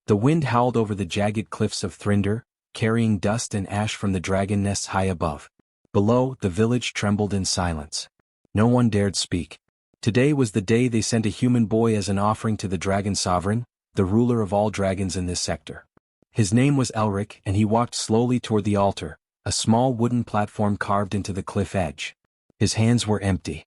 The wind howled over the jagged cliffs of Thrinder, carrying dust and ash from the dragon nests high above. Below, the village trembled in silence. No one dared speak. Today was the day they sent a human boy as an offering to the dragon sovereign, the ruler of all dragons in this sector. His name was Elric, and he walked slowly toward the altar, a small wooden platform carved into the cliff edge. His hands were empty.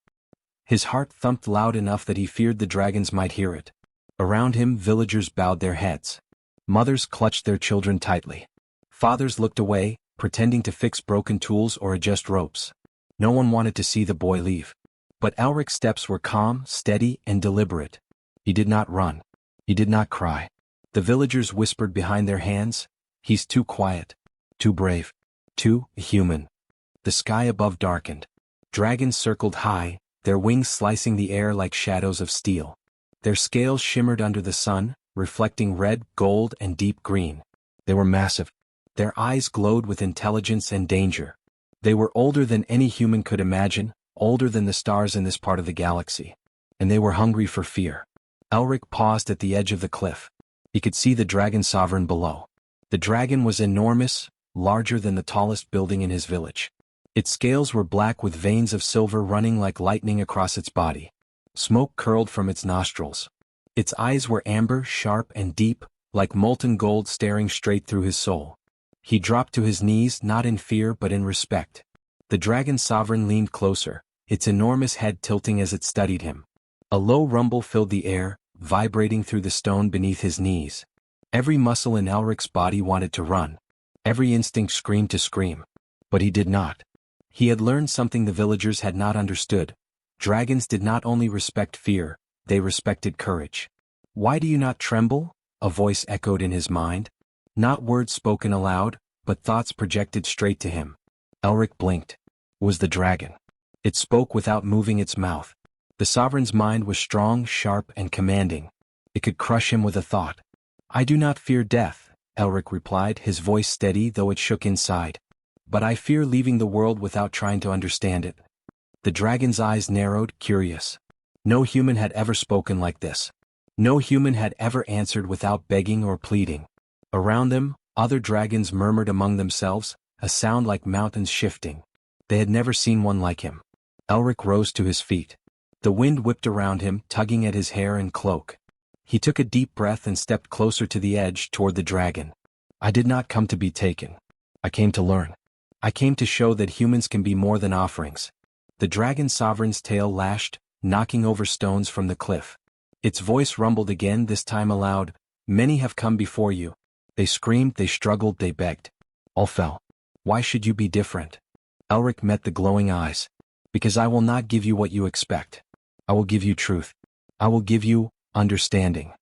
His heart thumped loud enough that he feared the dragons might hear it. Around him, villagers bowed their heads. Mothers clutched their children tightly. Fathers looked away, pretending to fix broken tools or adjust ropes. No one wanted to see the boy leave. But Elric's steps were calm, steady, and deliberate. He did not run. He did not cry. The villagers whispered behind their hands, "He's too quiet, too brave, too human." The sky above darkened. Dragons circled high, their wings slicing the air like shadows of steel. Their scales shimmered under the sun, reflecting red, gold, and deep green. They were massive. Their eyes glowed with intelligence and danger. They were older than any human could imagine, older than the stars in this part of the galaxy. And they were hungry for fear. Elric paused at the edge of the cliff. He could see the dragon sovereign below. The dragon was enormous, larger than the tallest building in his village. Its scales were black with veins of silver running like lightning across its body. Smoke curled from its nostrils. Its eyes were amber, sharp, and deep, like molten gold staring straight through his soul. He dropped to his knees not in fear but in respect. The dragon sovereign leaned closer, its enormous head tilting as it studied him. A low rumble filled the air, vibrating through the stone beneath his knees. Every muscle in Elric's body wanted to run. Every instinct screamed to scream. But he did not. He had learned something the villagers had not understood. Dragons did not only respect fear, they respected courage. "Why do you not tremble?" a voice echoed in his mind. Not words spoken aloud, but thoughts projected straight to him. Elric blinked. It was the dragon. It spoke without moving its mouth. The sovereign's mind was strong, sharp, and commanding. It could crush him with a thought. "I do not fear death," Elric replied, his voice steady though it shook inside. "But I fear leaving the world without trying to understand it." The dragon's eyes narrowed, curious. No human had ever spoken like this. No human had ever answered without begging or pleading. Around them, other dragons murmured among themselves, a sound like mountains shifting. They had never seen one like him. Elric rose to his feet. The wind whipped around him, tugging at his hair and cloak. He took a deep breath and stepped closer to the edge toward the dragon. "I did not come to be taken. I came to learn. I came to show that humans can be more than offerings." The dragon sovereign's tail lashed, knocking over stones from the cliff. Its voice rumbled again, this time aloud. "Many have come before you. They screamed, they struggled, they begged. All fell. Why should you be different?" Elric met the glowing eyes. "Because I will not give you what you expect. I will give you truth. I will give you understanding."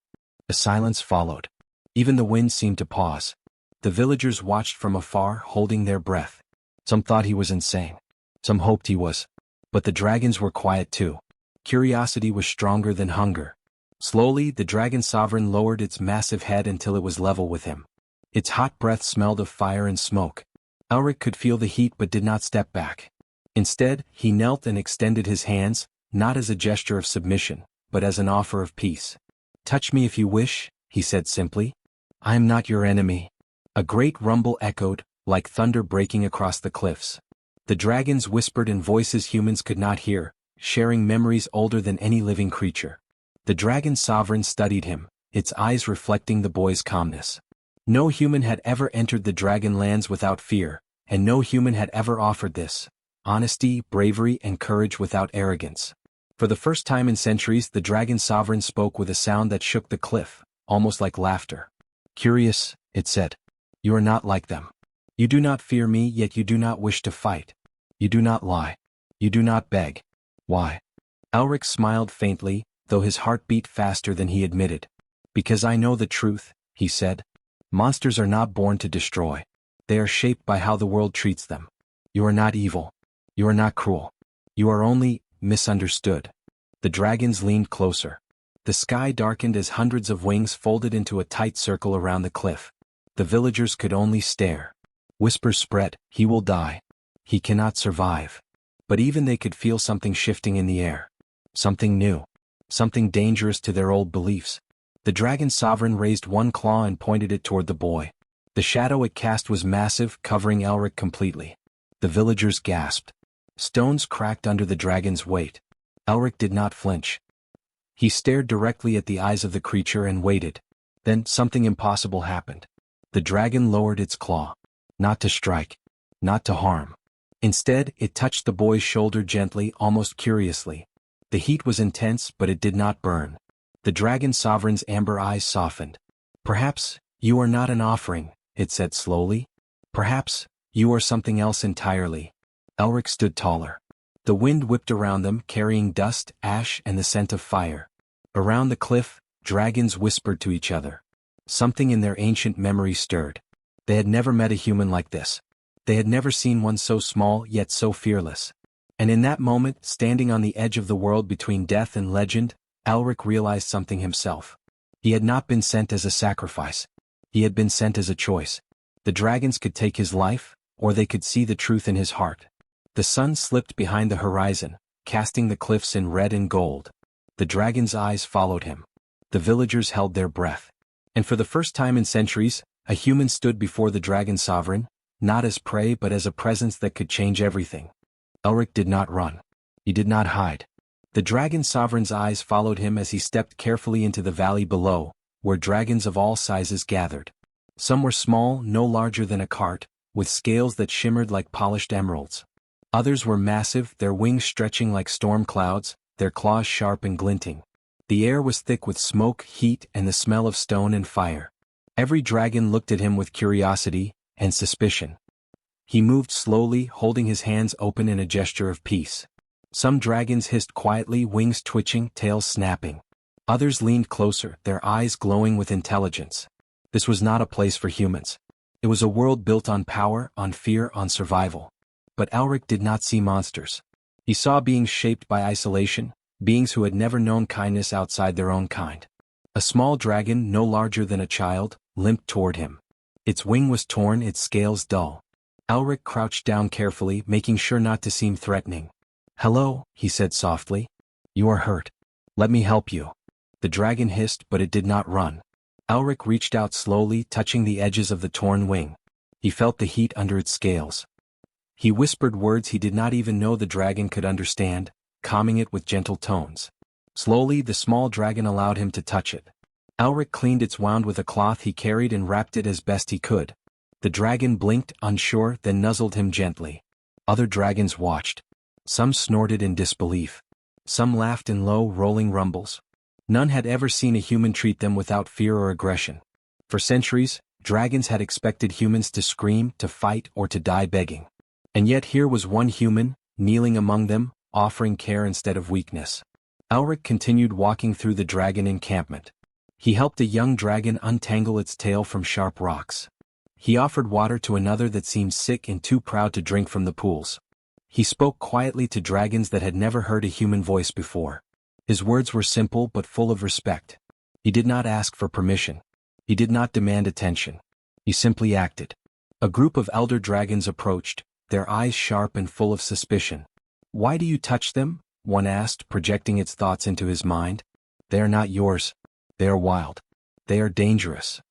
A silence followed. Even the wind seemed to pause. The villagers watched from afar, holding their breath. Some thought he was insane. Some hoped he was. But the dragons were quiet too. Curiosity was stronger than hunger. Slowly, the dragon sovereign lowered its massive head until it was level with him. Its hot breath smelled of fire and smoke. Elric could feel the heat but did not step back. Instead, he knelt and extended his hands, not as a gesture of submission, but as an offer of peace. "Touch me if you wish," he said simply. "I am not your enemy." A great rumble echoed, like thunder breaking across the cliffs. The dragons whispered in voices humans could not hear, sharing memories older than any living creature. The dragon sovereign studied him, its eyes reflecting the boy's calmness. No human had ever entered the dragon lands without fear, and no human had ever offered this: honesty, bravery, and courage without arrogance. For the first time in centuries, the dragon sovereign spoke with a sound that shook the cliff, almost like laughter. "Curious," it said. "You are not like them. You do not fear me, yet you do not wish to fight. You do not lie. You do not beg. Why?" Elric smiled faintly, though his heart beat faster than he admitted. "Because I know the truth," he said. "Monsters are not born to destroy. They are shaped by how the world treats them. You are not evil. You are not cruel. You are only misunderstood." The dragons leaned closer. The sky darkened as hundreds of wings folded into a tight circle around the cliff. The villagers could only stare. Whispers spread, "He will die. He cannot survive." But even they could feel something shifting in the air. Something new. Something dangerous to their old beliefs. The The dragon sovereign raised one claw and pointed it toward the boy. The shadow it cast was massive, covering Elric completely. The villagers gasped. Stones cracked under the dragon's weight. Elric did not flinch. He stared directly at the eyes of the creature and waited. Then something impossible happened. The dragon lowered its claw. Not to strike. Not to harm. Instead, it touched the boy's shoulder gently, almost curiously. The heat was intense, but it did not burn. The dragon sovereign's amber eyes softened. "Perhaps, you are not an offering," it said slowly. "Perhaps, you are something else entirely." Elric stood taller. The wind whipped around them, carrying dust, ash, and the scent of fire. Around the cliff, dragons whispered to each other. Something in their ancient memory stirred. They had never met a human like this. They had never seen one so small yet so fearless. And in that moment, standing on the edge of the world between death and legend, Elric realized something himself. He had not been sent as a sacrifice. He had been sent as a choice. The dragons could take his life, or they could see the truth in his heart. The sun slipped behind the horizon, casting the cliffs in red and gold. The dragon's eyes followed him. The villagers held their breath. And for the first time in centuries, a human stood before the dragon sovereign, not as prey but as a presence that could change everything. Elric did not run. He did not hide. The dragon sovereign's eyes followed him as he stepped carefully into the valley below, where dragons of all sizes gathered. Some were small, no larger than a cart, with scales that shimmered like polished emeralds. Others were massive, their wings stretching like storm clouds, their claws sharp and glinting. The air was thick with smoke, heat, and the smell of stone and fire. Every dragon looked at him with curiosity and suspicion. He moved slowly, holding his hands open in a gesture of peace. Some dragons hissed quietly, wings twitching, tails snapping. Others leaned closer, their eyes glowing with intelligence. This was not a place for humans. It was a world built on power, on fear, on survival. But Elric did not see monsters. He saw beings shaped by isolation, beings who had never known kindness outside their own kind. A small dragon, no larger than a child, limped toward him. Its wing was torn, its scales dull. Elric crouched down carefully, making sure not to seem threatening. "Hello," he said softly. "You are hurt. Let me help you." The dragon hissed, but it did not run. Elric reached out slowly, touching the edges of the torn wing. He felt the heat under its scales. He whispered words he did not even know the dragon could understand, calming it with gentle tones. Slowly, the small dragon allowed him to touch it. Elric cleaned its wound with a cloth he carried and wrapped it as best he could. The dragon blinked, unsure, then nuzzled him gently. Other dragons watched. Some snorted in disbelief. Some laughed in low, rolling rumbles. None had ever seen a human treat them without fear or aggression. For centuries, dragons had expected humans to scream, to fight, or to die begging. And yet here was one human, kneeling among them, offering care instead of weakness. Elric continued walking through the dragon encampment. He helped a young dragon untangle its tail from sharp rocks. He offered water to another that seemed sick and too proud to drink from the pools. He spoke quietly to dragons that had never heard a human voice before. His words were simple but full of respect. He did not ask for permission. He did not demand attention. He simply acted. A group of elder dragons approached, their eyes sharp and full of suspicion. "Why do you touch them?" one asked, projecting its thoughts into his mind. "They are not yours. They are wild. They are dangerous."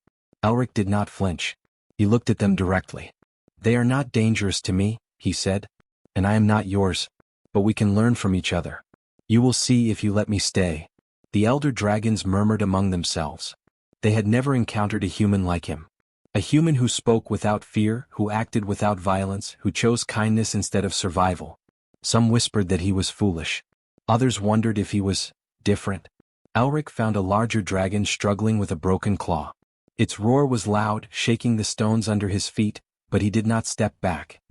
Elric did not flinch. He looked at them directly. "They are not dangerous to me," he said, "and I am not yours. But we can learn from each other. You will see if you let me stay." The elder dragons murmured among themselves. They had never encountered a human like him. A human who spoke without fear, who acted without violence, who chose kindness instead of survival. Some whispered that he was foolish. Others wondered if he was different. Elric found a larger dragon struggling with a broken claw. Its roar was loud, shaking the stones under his feet, but he did not step back.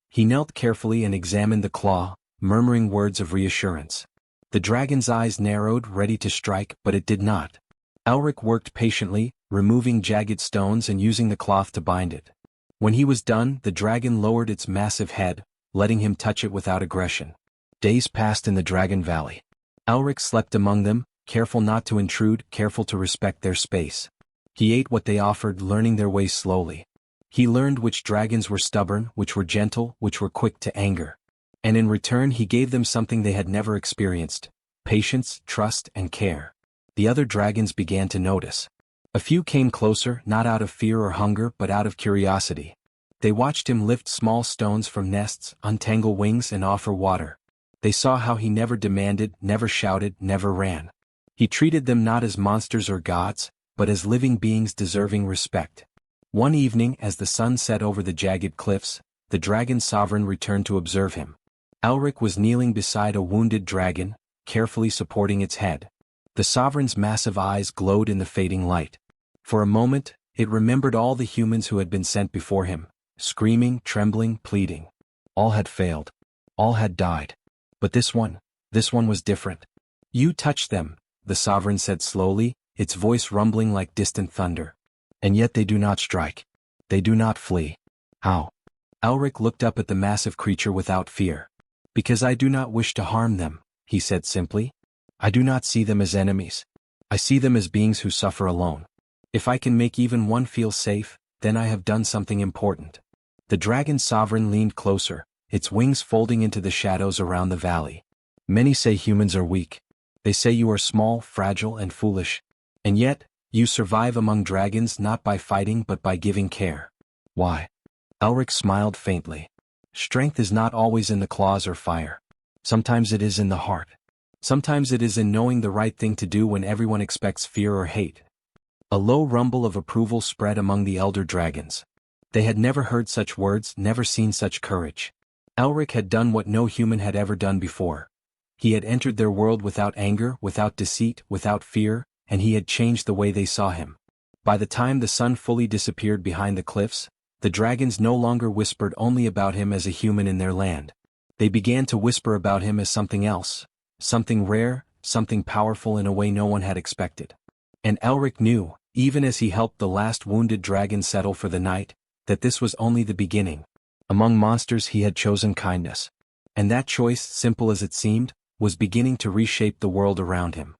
He knelt carefully and examined the claw, murmuring words of reassurance. The dragon's eyes narrowed, ready to strike, but it did not. Elric worked patiently, removing jagged stones and using the cloth to bind it. When he was done, the dragon lowered its massive head, letting him touch it without aggression. Days passed in the Dragon Valley. Elric slept among them, careful not to intrude, careful to respect their space. He ate what they offered, learning their ways slowly. He learned which dragons were stubborn, which were gentle, which were quick to anger. And in return he gave them something they had never experienced: patience, trust, and care. The other dragons began to notice. A few came closer, not out of fear or hunger but out of curiosity. They watched him lift small stones from nests, untangle wings and offer water. They saw how he never demanded, never shouted, never ran. He treated them not as monsters or gods, but as living beings deserving respect. One evening, as the sun set over the jagged cliffs, the dragon sovereign returned to observe him. Elric was kneeling beside a wounded dragon, carefully supporting its head. The sovereign's massive eyes glowed in the fading light. For a moment, it remembered all the humans who had been sent before him, screaming, trembling, pleading. All had failed. All had died. But this one was different. You touched them, the sovereign said slowly, its voice rumbling like distant thunder. And yet they do not strike. They do not flee. How? Elric looked up at the massive creature without fear. Because I do not wish to harm them, he said simply. I do not see them as enemies. I see them as beings who suffer alone. If I can make even one feel safe, then I have done something important. The dragon sovereign leaned closer, its wings folding into the shadows around the valley. Many say humans are weak. They say you are small, fragile, and foolish. And yet, you survive among dragons not by fighting but by giving care. Why? Elric smiled faintly. Strength is not always in the claws or fire. Sometimes it is in the heart. Sometimes it is in knowing the right thing to do when everyone expects fear or hate. A low rumble of approval spread among the elder dragons. They had never heard such words, never seen such courage. Elric had done what no human had ever done before. He had entered their world without anger, without deceit, without fear, and he had changed the way they saw him. By the time the sun fully disappeared behind the cliffs, the dragons no longer whispered only about him as a human in their land. They began to whisper about him as something else, something rare, something powerful in a way no one had expected. And Elric knew, even as he helped the last wounded dragon settle for the night, that this was only the beginning. Among monsters he had chosen kindness. And that choice, simple as it seemed, was beginning to reshape the world around him.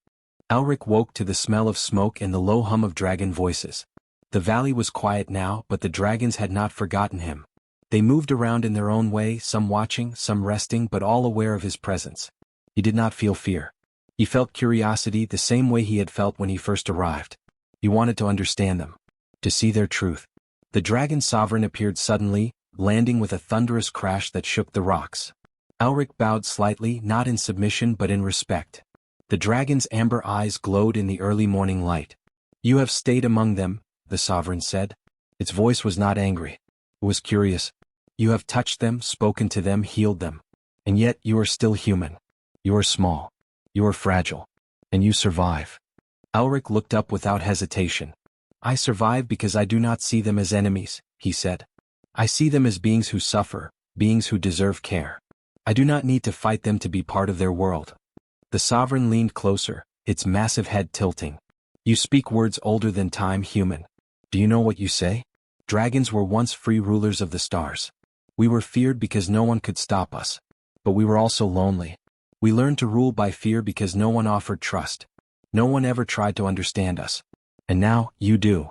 Elric woke to the smell of smoke and the low hum of dragon voices. The valley was quiet now, but the dragons had not forgotten him. They moved around in their own way, some watching, some resting, but all aware of his presence. He did not feel fear. He felt curiosity the same way he had felt when he first arrived. He wanted to understand them, to see their truth. The dragon sovereign appeared suddenly, landing with a thunderous crash that shook the rocks. Elric bowed slightly, not in submission but in respect. The dragon's amber eyes glowed in the early morning light. You have stayed among them, the sovereign said. Its voice was not angry. It was curious. You have touched them, spoken to them, healed them. And yet you are still human. You are small. You are fragile. And you survive. Elric looked up without hesitation. I survive because I do not see them as enemies, he said. I see them as beings who suffer, beings who deserve care. I do not need to fight them to be part of their world. The sovereign leaned closer, its massive head tilting. You speak words older than time, human. Do you know what you say? Dragons were once free rulers of the stars. We were feared because no one could stop us. But we were also lonely. We learned to rule by fear because no one offered trust. No one ever tried to understand us. And now, you do.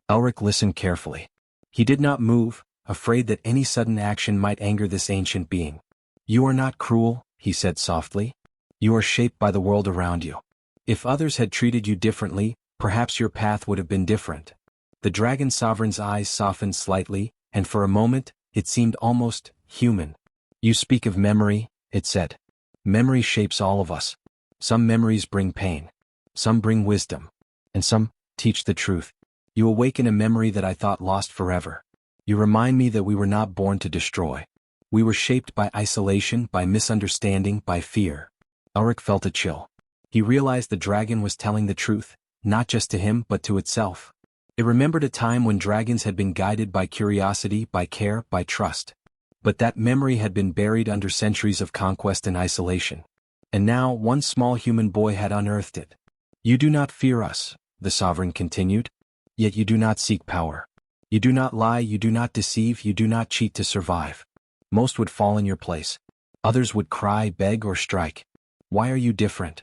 Elric listened carefully. He did not move, afraid that any sudden action might anger this ancient being. You are not cruel, he said softly. You are shaped by the world around you. If others had treated you differently, perhaps your path would have been different. The dragon sovereign's eyes softened slightly, and for a moment, it seemed almost human. You speak of memory, it said. Memory shapes all of us. Some memories bring pain. Some bring wisdom. And some teach the truth. You awaken a memory that I thought lost forever. You remind me that we were not born to destroy. We were shaped by isolation, by misunderstanding, by fear. Elric felt a chill. He realized the dragon was telling the truth, not just to him but to itself. It remembered a time when dragons had been guided by curiosity, by care, by trust. But that memory had been buried under centuries of conquest and isolation. And now one small human boy had unearthed it. You do not fear us, the sovereign continued. Yet you do not seek power. You do not lie, you do not deceive, you do not cheat to survive. Most would fall in your place. Others would cry, beg, or strike. Why are you different?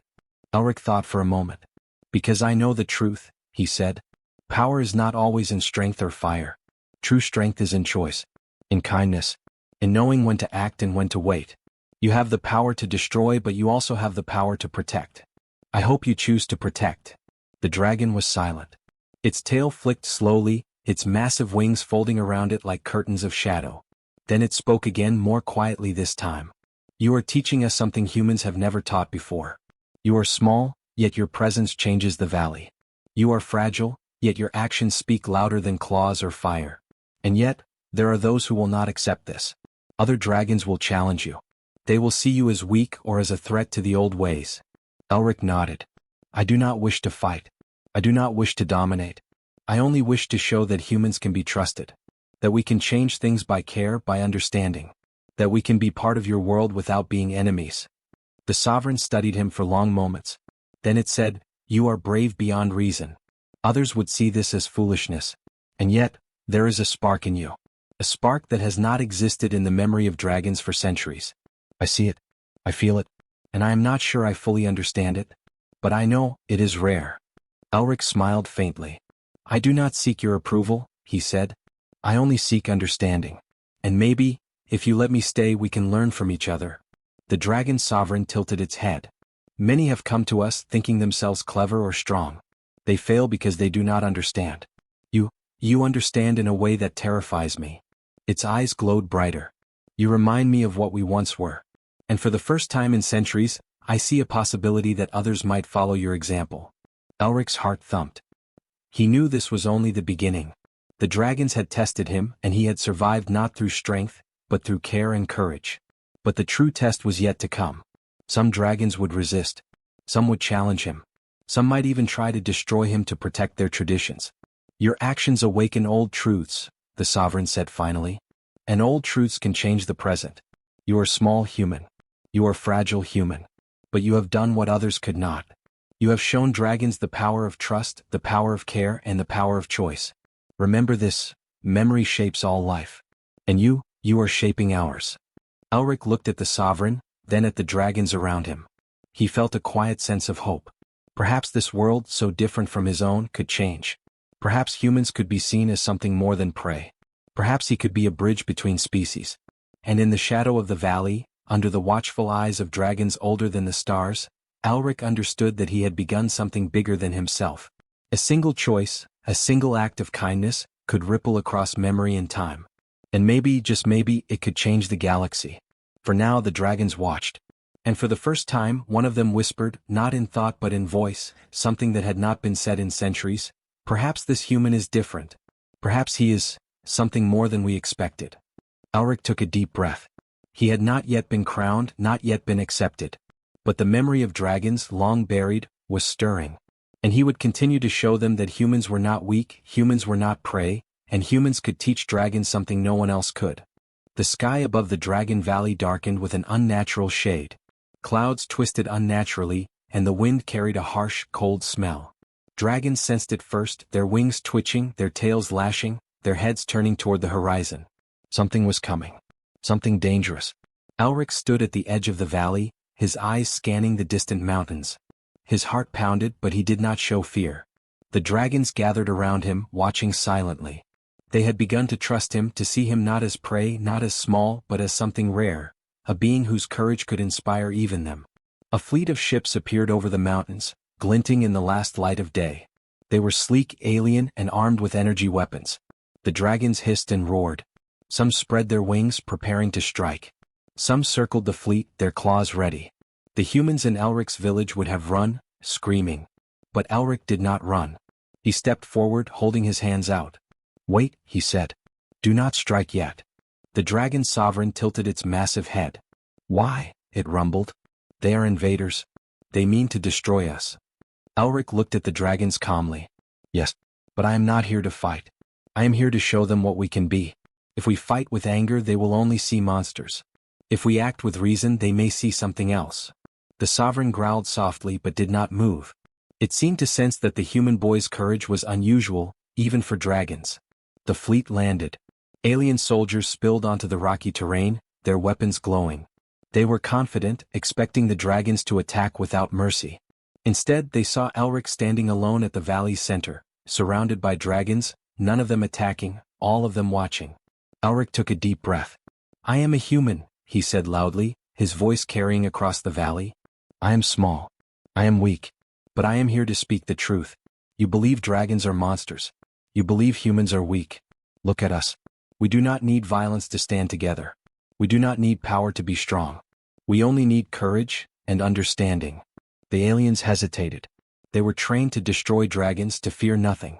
Elric thought for a moment. Because I know the truth, he said. Power is not always in strength or fire. True strength is in choice, in kindness, in knowing when to act and when to wait. You have the power to destroy, but you also have the power to protect. I hope you choose to protect. The dragon was silent. Its tail flicked slowly, its massive wings folding around it like curtains of shadow. Then it spoke again, more quietly this time. You are teaching us something humans have never taught before. You are small, yet your presence changes the valley. You are fragile, yet your actions speak louder than claws or fire. And yet, there are those who will not accept this. Other dragons will challenge you. They will see you as weak or as a threat to the old ways. Elric nodded. I do not wish to fight. I do not wish to dominate. I only wish to show that humans can be trusted. That we can change things by care, by understanding. That we can be part of your world without being enemies. The sovereign studied him for long moments. Then it said, You are brave beyond reason. Others would see this as foolishness. And yet, there is a spark in you. A spark that has not existed in the memory of dragons for centuries. I see it. I feel it. And I am not sure I fully understand it. But I know it is rare. Elric smiled faintly. I do not seek your approval, he said. I only seek understanding. And maybe, if you let me stay, we can learn from each other. The dragon sovereign tilted its head. Many have come to us thinking themselves clever or strong. They fail because they do not understand. You understand in a way that terrifies me. Its eyes glowed brighter. You remind me of what we once were. And for the first time in centuries, I see a possibility that others might follow your example. Elric's heart thumped. He knew this was only the beginning. The dragons had tested him, and he had survived not through strength, but through care and courage. But the true test was yet to come. Some dragons would resist. Some would challenge him. Some might even try to destroy him to protect their traditions. Your actions awaken old truths, the sovereign said finally. And old truths can change the present. You are small human. You are fragile human. But you have done what others could not. You have shown dragons the power of trust, the power of care, and the power of choice. Remember this, memory shapes all life. And you are shaping ours. Elric looked at the sovereign, then at the dragons around him. He felt a quiet sense of hope. Perhaps this world, so different from his own, could change. Perhaps humans could be seen as something more than prey. Perhaps he could be a bridge between species. And in the shadow of the valley, under the watchful eyes of dragons older than the stars, Elric understood that he had begun something bigger than himself. A single choice, a single act of kindness, could ripple across memory and time. And maybe, just maybe, it could change the galaxy. For now the dragons watched. And for the first time, one of them whispered, not in thought but in voice, something that had not been said in centuries. Perhaps this human is different. Perhaps he is something more than we expected. Elric took a deep breath. He had not yet been crowned, not yet been accepted. But the memory of dragons, long buried, was stirring. And he would continue to show them that humans were not weak, humans were not prey, and humans could teach dragons something no one else could. The sky above the Dragon Valley darkened with an unnatural shade. Clouds twisted unnaturally, and the wind carried a harsh, cold smell. Dragons sensed it first, their wings twitching, their tails lashing, their heads turning toward the horizon. Something was coming. Something dangerous. Elric stood at the edge of the valley, his eyes scanning the distant mountains. His heart pounded, but he did not show fear. The dragons gathered around him, watching silently. They had begun to trust him, to see him not as prey, not as small, but as something rare, a being whose courage could inspire even them. A fleet of ships appeared over the mountains, glinting in the last light of day. They were sleek, alien, and armed with energy weapons. The dragons hissed and roared. Some spread their wings, preparing to strike. Some circled the fleet, their claws ready. The humans in Elric's village would have run, screaming. But Elric did not run. He stepped forward, holding his hands out. Wait, he said. Do not strike yet. The dragon sovereign tilted its massive head. Why? It rumbled. They are invaders. They mean to destroy us. Elric looked at the dragons calmly. Yes, but I am not here to fight. I am here to show them what we can be. If we fight with anger, they will only see monsters. If we act with reason, they may see something else. The sovereign growled softly but did not move. It seemed to sense that the human boy's courage was unusual, even for dragons. The fleet landed. Alien soldiers spilled onto the rocky terrain, their weapons glowing. They were confident, expecting the dragons to attack without mercy. Instead, they saw Elric standing alone at the valley's center, surrounded by dragons, none of them attacking, all of them watching. Elric took a deep breath. I am a human, he said loudly, his voice carrying across the valley. I am small. I am weak. But I am here to speak the truth. You believe dragons are monsters. You believe humans are weak. Look at us. We do not need violence to stand together. We do not need power to be strong. We only need courage and understanding. The aliens hesitated. They were trained to destroy dragons, to fear nothing.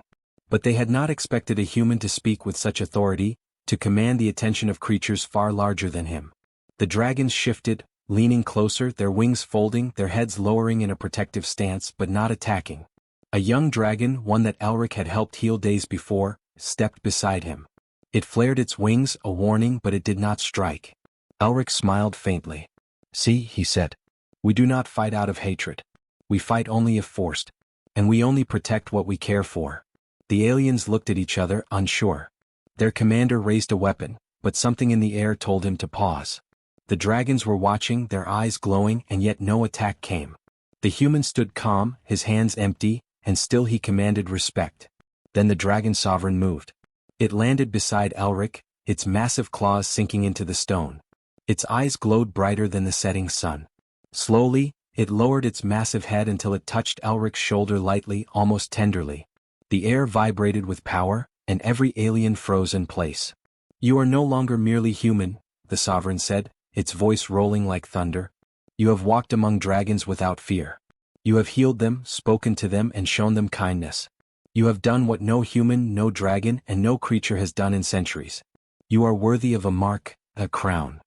But they had not expected a human to speak with such authority, to command the attention of creatures far larger than him. The dragons shifted, leaning closer, their wings folding, their heads lowering in a protective stance but not attacking. A young dragon, one that Elric had helped heal days before, stepped beside him. It flared its wings, a warning, but it did not strike. Elric smiled faintly. "See," he said. "We do not fight out of hatred. We fight only if forced. And we only protect what we care for." The aliens looked at each other, unsure. Their commander raised a weapon, but something in the air told him to pause. The dragons were watching, their eyes glowing, and yet no attack came. The human stood calm, his hands empty, and still he commanded respect. Then the dragon sovereign moved. It landed beside Elric, its massive claws sinking into the stone. Its eyes glowed brighter than the setting sun. Slowly, it lowered its massive head until it touched Elric's shoulder lightly, almost tenderly. The air vibrated with power, and every alien froze in place. "You are no longer merely human," the sovereign said, its voice rolling like thunder. "You have walked among dragons without fear. You have healed them, spoken to them, and shown them kindness. You have done what no human, no dragon, and no creature has done in centuries. You are worthy of a mark, a crown."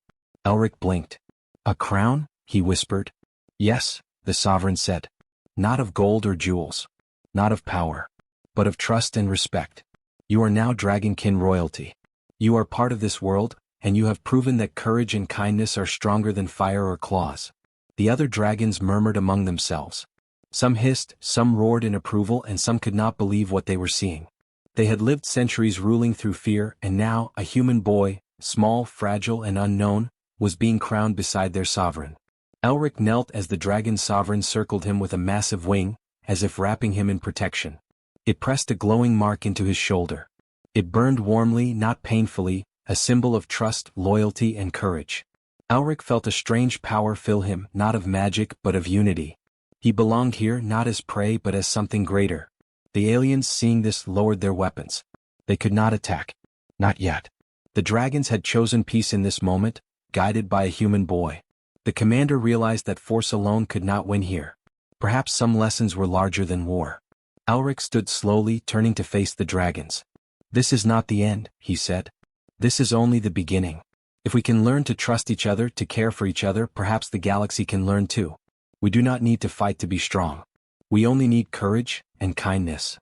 Elric blinked. "A crown?" he whispered. "Yes," the sovereign said. "Not of gold or jewels. Not of power. But of trust and respect. You are now dragonkin royalty. You are part of this world, and you have proven that courage and kindness are stronger than fire or claws." The other dragons murmured among themselves. Some hissed, some roared in approval, and some could not believe what they were seeing. They had lived centuries ruling through fear, and now, a human boy, small, fragile, and unknown, was being crowned beside their sovereign. Elric knelt as the dragon sovereign circled him with a massive wing, as if wrapping him in protection. It pressed a glowing mark into his shoulder. It burned warmly, not painfully, a symbol of trust, loyalty, and courage. Elric felt a strange power fill him, not of magic but of unity. He belonged here not as prey but as something greater. The aliens, seeing this, lowered their weapons. They could not attack. Not yet. The dragons had chosen peace in this moment, guided by a human boy. The commander realized that force alone could not win here. Perhaps some lessons were larger than war. Elric stood slowly, turning to face the dragons. "This is not the end," he said. "This is only the beginning. If we can learn to trust each other, to care for each other, perhaps the galaxy can learn too. We do not need to fight to be strong. We only need courage and kindness."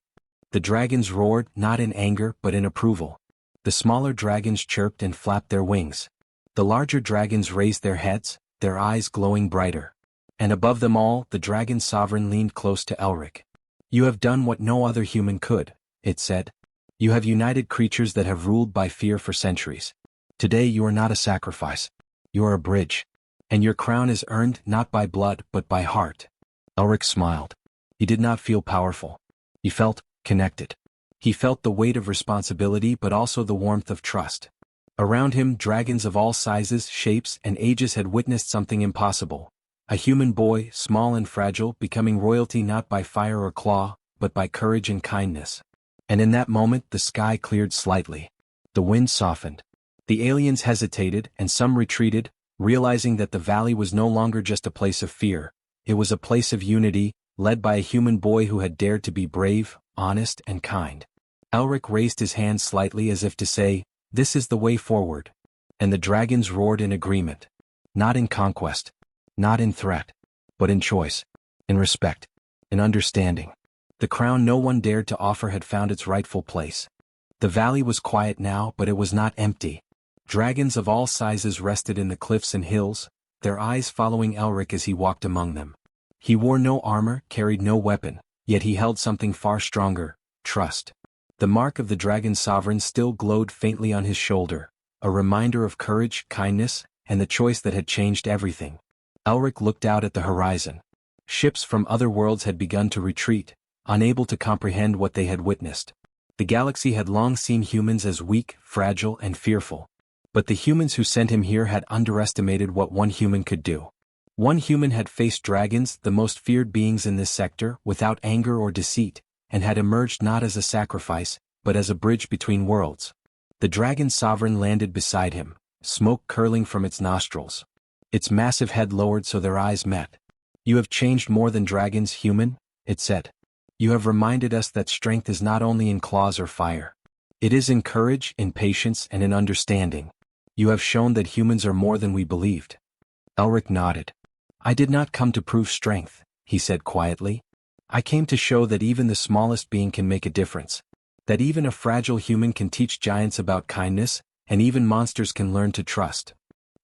The dragons roared, not in anger but in approval. The smaller dragons chirped and flapped their wings. The larger dragons raised their heads, their eyes glowing brighter. And above them all, the dragon sovereign leaned close to Elric. "You have done what no other human could," it said. "You have united creatures that have ruled by fear for centuries. Today you are not a sacrifice. You are a bridge. And your crown is earned not by blood but by heart." Elric smiled. He did not feel powerful. He felt connected. He felt the weight of responsibility but also the warmth of trust. Around him, dragons of all sizes, shapes, and ages had witnessed something impossible. A human boy, small and fragile, becoming royalty not by fire or claw, but by courage and kindness. And in that moment the sky cleared slightly. The wind softened. The aliens hesitated, and some retreated, realizing that the valley was no longer just a place of fear. It was a place of unity, led by a human boy who had dared to be brave, honest, and kind. Elric raised his hand slightly as if to say, "This is the way forward." And the dragons roared in agreement. Not in conquest. Not in threat. But in choice. In respect. In understanding. The crown no one dared to offer had found its rightful place. The valley was quiet now, but it was not empty. Dragons of all sizes rested in the cliffs and hills, their eyes following Elric as he walked among them. He wore no armor, carried no weapon, yet he held something far stronger, trust. The mark of the dragon sovereign still glowed faintly on his shoulder, a reminder of courage, kindness, and the choice that had changed everything. Elric looked out at the horizon. Ships from other worlds had begun to retreat, unable to comprehend what they had witnessed. The galaxy had long seen humans as weak, fragile, and fearful. But the humans who sent him here had underestimated what one human could do. One human had faced dragons, the most feared beings in this sector, without anger or deceit, and had emerged not as a sacrifice, but as a bridge between worlds. The dragon sovereign landed beside him, smoke curling from its nostrils. Its massive head lowered so their eyes met. "You have changed more than dragons, human," it said. "You have reminded us that strength is not only in claws or fire. It is in courage, in patience, and in understanding. You have shown that humans are more than we believed." Elric nodded. "I did not come to prove strength," he said quietly. "I came to show that even the smallest being can make a difference. That even a fragile human can teach giants about kindness, and even monsters can learn to trust."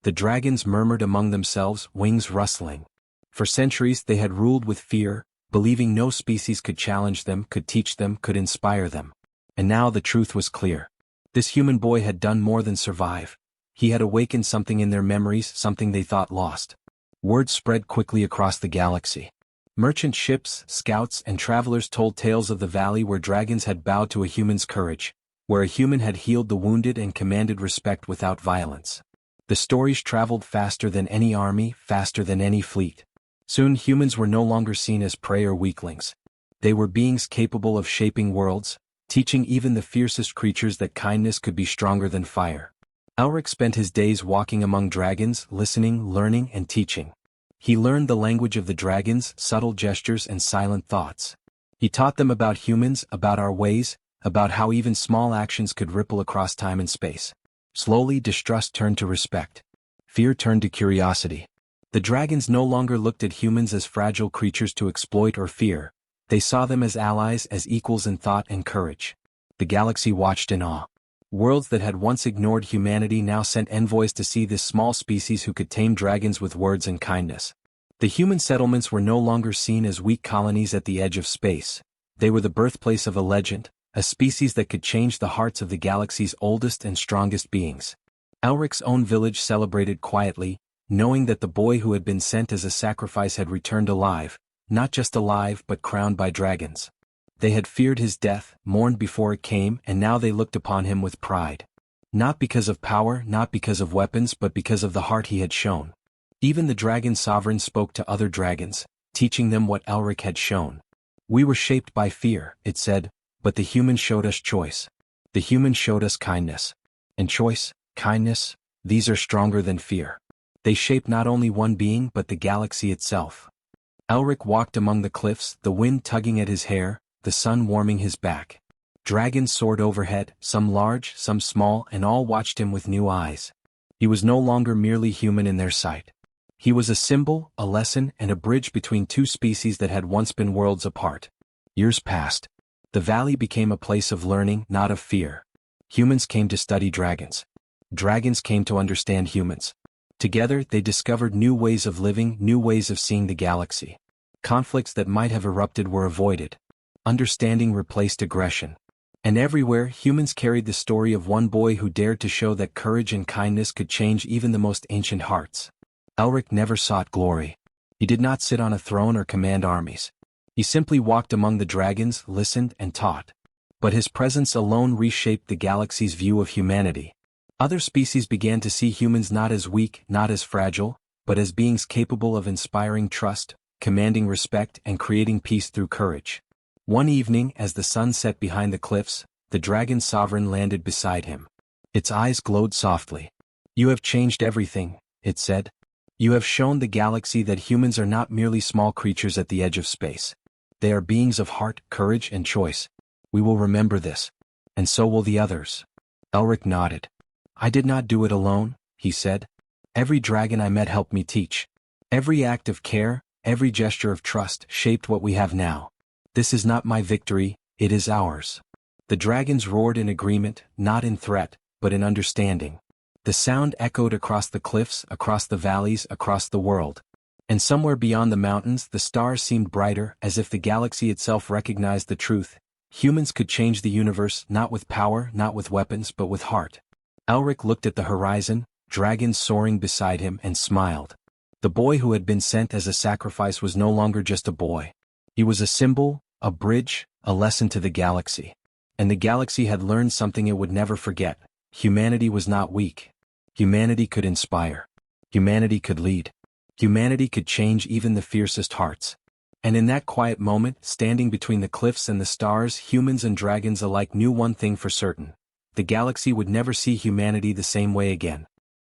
The dragons murmured among themselves, wings rustling. For centuries they had ruled with fear, believing no species could challenge them, could teach them, could inspire them. And now the truth was clear. This human boy had done more than survive. He had awakened something in their memories, something they thought lost. Word spread quickly across the galaxy. Merchant ships, scouts, and travelers told tales of the valley where dragons had bowed to a human's courage, where a human had healed the wounded and commanded respect without violence. The stories traveled faster than any army, faster than any fleet. Soon humans were no longer seen as prey or weaklings. They were beings capable of shaping worlds, teaching even the fiercest creatures that kindness could be stronger than fire. Elric spent his days walking among dragons, listening, learning, and teaching. He learned the language of the dragons, subtle gestures and silent thoughts. He taught them about humans, about our ways, about how even small actions could ripple across time and space. Slowly distrust turned to respect. Fear turned to curiosity. The dragons no longer looked at humans as fragile creatures to exploit or fear. They saw them as allies, as equals in thought and courage. The galaxy watched in awe. Worlds that had once ignored humanity now sent envoys to see this small species who could tame dragons with words and kindness. The human settlements were no longer seen as weak colonies at the edge of space. They were the birthplace of a legend, a species that could change the hearts of the galaxy's oldest and strongest beings. Elric's own village celebrated quietly, knowing that the boy who had been sent as a sacrifice had returned alive, not just alive but crowned by dragons. They had feared his death, mourned before it came, and now they looked upon him with pride. Not because of power, not because of weapons, but because of the heart he had shown. Even the dragon sovereign spoke to other dragons, teaching them what Elric had shown. "We were shaped by fear," it said, "but the human showed us choice. The human showed us kindness. And choice, kindness, these are stronger than fear. They shape not only one being but the galaxy itself." Elric walked among the cliffs, the wind tugging at his hair, the sun warming his back. Dragons soared overhead, some large, some small, and all watched him with new eyes. He was no longer merely human in their sight. He was a symbol, a lesson, and a bridge between two species that had once been worlds apart. Years passed. The valley became a place of learning, not of fear. Humans came to study dragons. Dragons came to understand humans. Together they discovered new ways of living, new ways of seeing the galaxy. Conflicts that might have erupted were avoided. Understanding replaced aggression. And everywhere humans carried the story of one boy who dared to show that courage and kindness could change even the most ancient hearts. Elric never sought glory. He did not sit on a throne or command armies. He simply walked among the dragons, listened, and taught. But his presence alone reshaped the galaxy's view of humanity. Other species began to see humans not as weak, not as fragile, but as beings capable of inspiring trust, commanding respect, and creating peace through courage. One evening, as the sun set behind the cliffs, the dragon sovereign landed beside him. Its eyes glowed softly. "You have changed everything," it said. "You have shown the galaxy that humans are not merely small creatures at the edge of space. They are beings of heart, courage, and choice. We will remember this. And so will the others." Elric nodded. "I did not do it alone," he said. "Every dragon I met helped me teach. Every act of care, every gesture of trust shaped what we have now. This is not my victory, it is ours." The dragons roared in agreement, not in threat, but in understanding. The sound echoed across the cliffs, across the valleys, across the world. And somewhere beyond the mountains the stars seemed brighter, as if the galaxy itself recognized the truth. Humans could change the universe, not with power, not with weapons, but with heart. Elric looked at the horizon, dragons soaring beside him, and smiled. The boy who had been sent as a sacrifice was no longer just a boy. He was a symbol, a bridge, a lesson to the galaxy. And the galaxy had learned something it would never forget. Humanity was not weak. Humanity could inspire. Humanity could lead. Humanity could change even the fiercest hearts. And in that quiet moment, standing between the cliffs and the stars, humans and dragons alike knew one thing for certain. The galaxy would never see humanity the same way again.